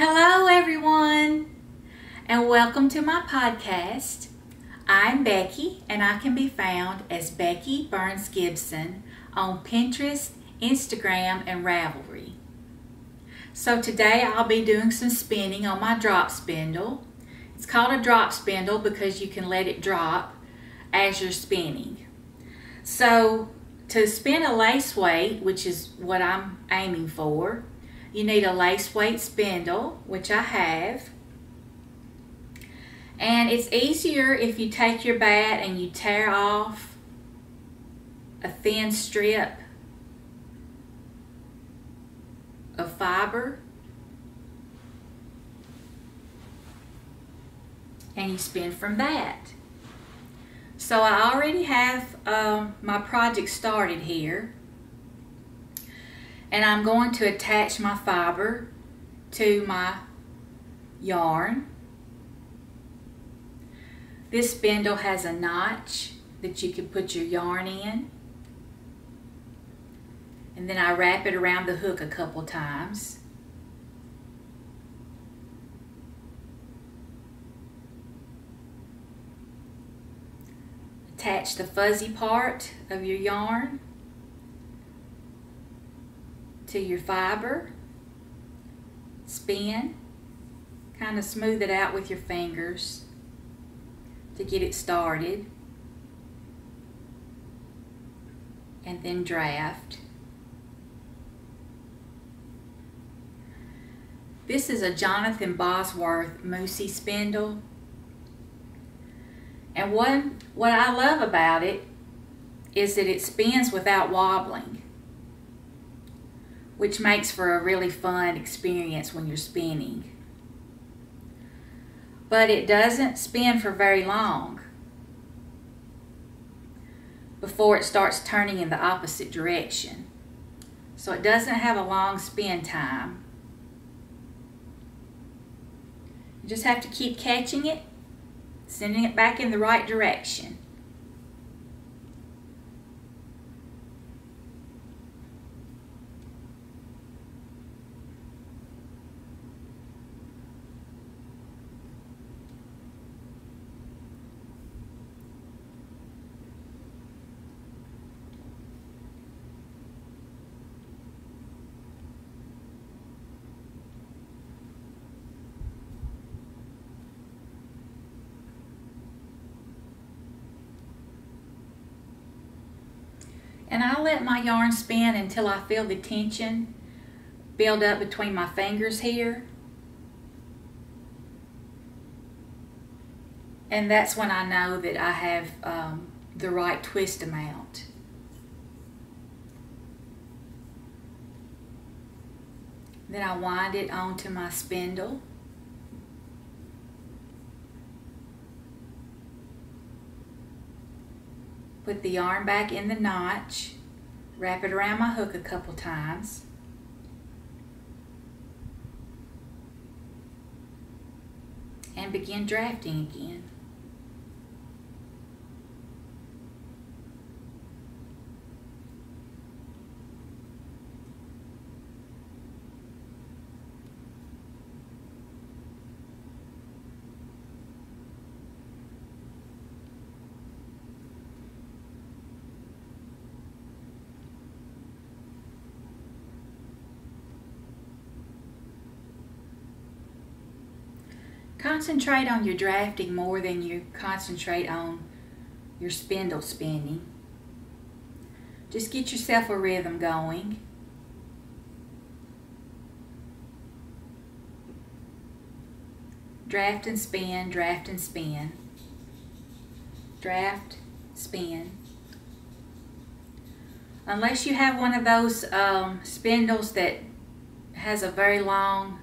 Hello everyone, and welcome to my podcast. I'm Becky, and I can be found as Becky Burns Gibson on Pinterest, Instagram, and Ravelry. So today I'll be doing some spinning on my drop spindle. It's called a drop spindle because you can let it drop as you're spinning. So to spin a lace weight, which is what I'm aiming for, you need a lace weight spindle, which I have. And it's easier if you take your bat and you tear off a thin strip of fiber and you spin from that. So I already have my project started here. And I'm going to attach my fiber to my yarn. This spindle has a notch that you can put your yarn in. And then I wrap it around the hook a couple times. Attach the fuzzy part of your yarn to your fiber, spin, kind of smooth it out with your fingers to get it started, and then draft. This is a Jonathan Bosworth Moosie spindle, and what I love about it is that it spins without wobbling, which makes for a really fun experience when you're spinning. But it doesn't spin for very long before it starts turning in the opposite direction. So it doesn't have a long spin time. You just have to keep catching it, sending it back in the right direction. And I'll let my yarn spin until I feel the tension build up between my fingers here. And that's when I know that I have the right twist amount. Then I wind it onto my spindle. Put the yarn back in the notch, wrap it around my hook a couple times, and begin drafting again. Concentrate on your drafting more than you concentrate on your spindle spinning. Just get yourself a rhythm going. Draft and spin, draft and spin. Draft, spin. Unless you have one of those spindles that has a very long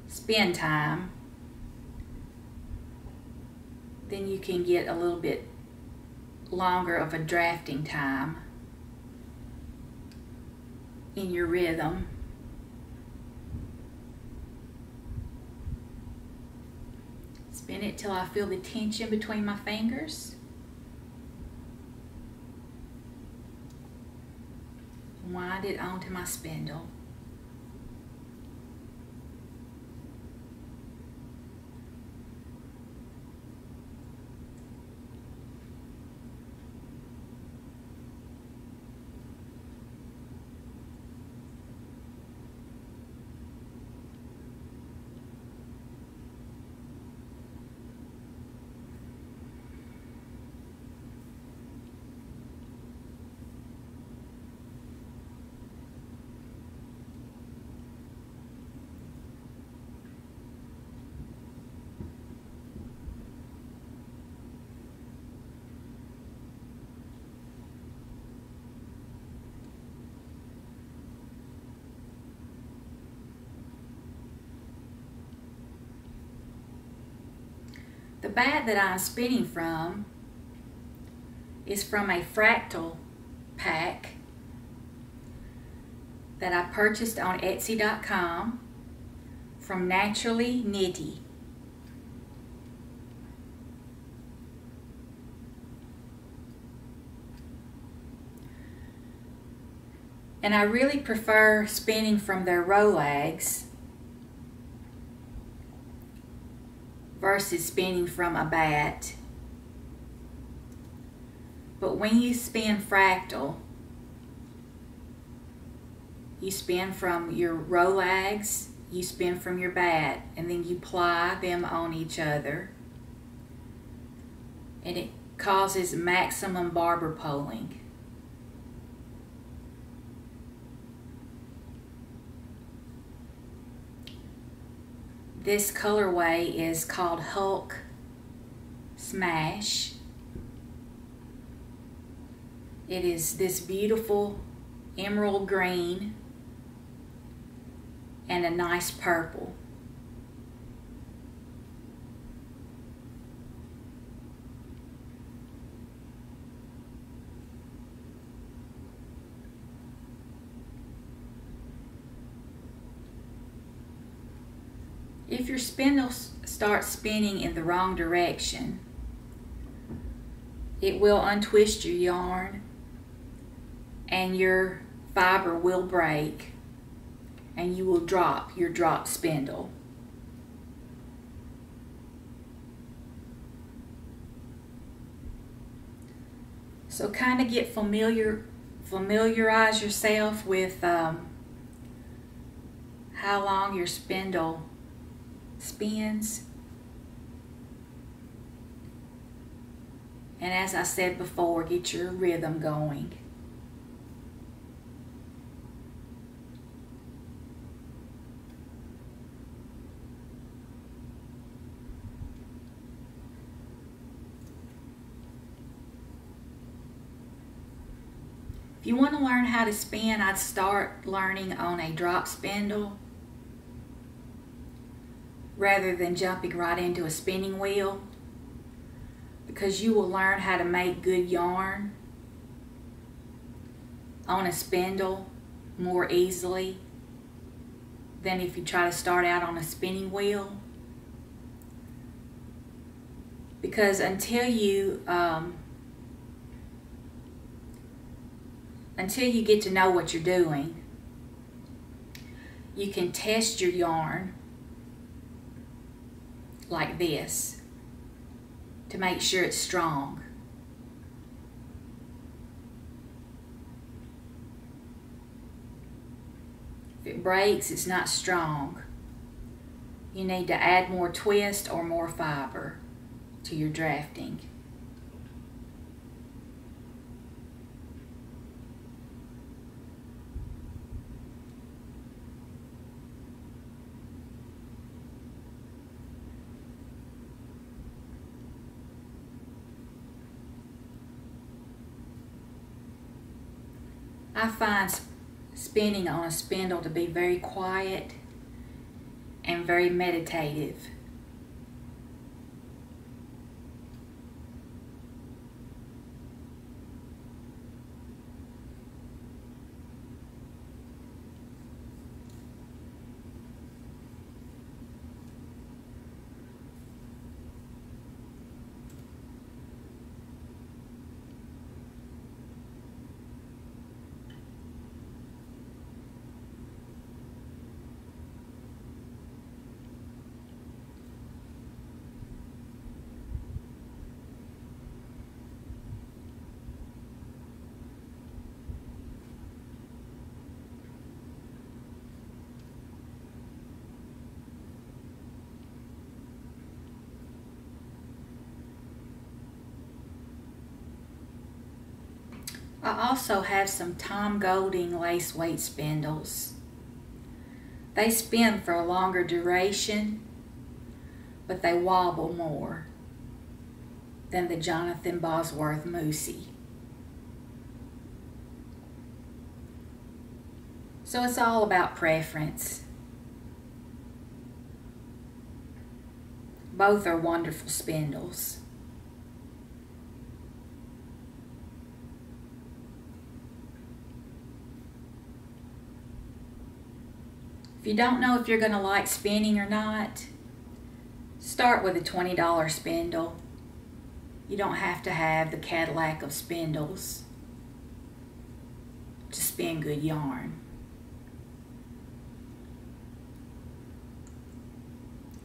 spin time, then you can get a little bit longer of a drafting time in your rhythm. Spin it till I feel the tension between my fingers. Wind it onto my spindle. The bat that I'm spinning from is from a fractal pack that I purchased on Etsy.com from Naturally Nitty. And I really prefer spinning from their Rolags versus spinning from a bat. But when you spin fractal, you spin from your Rolags, you spin from your bat, and then you ply them on each other. And it causes maximum barber poling. This colorway is called Hulk Smash. It is this beautiful emerald green and a nice purple. If your spindle starts spinning in the wrong direction, it will untwist your yarn and your fiber will break and you will drop your drop spindle. So kind of get familiarize yourself with how long your spindle spins. And as I said before, get your rhythm going. If you want to learn how to spin, I'd start learning on a drop spindle rather than jumping right into a spinning wheel, because you will learn how to make good yarn on a spindle more easily than if you try to start out on a spinning wheel. Because until you get to know what you're doing, you can test your yarn like this to make sure it's strong. If it breaks, it's not strong. You need to add more twist or more fiber to your drafting. I find spinning on a spindle to be very quiet and very meditative. I also have some Tom Golding lace weight spindles. They spin for a longer duration, but they wobble more than the Jonathan Bosworth Moosie. So it's all about preference. Both are wonderful spindles. If you don't know if you're going to like spinning or not, start with a $20 spindle. You don't have to have the Cadillac of spindles to spin good yarn.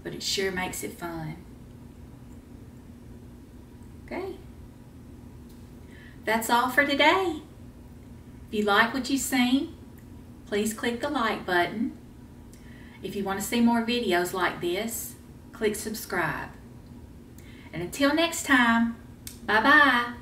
But it sure makes it fun. Okay. That's all for today. If you like what you've seen, please click the like button. If you want to see more videos like this, click subscribe. And until next time, bye-bye.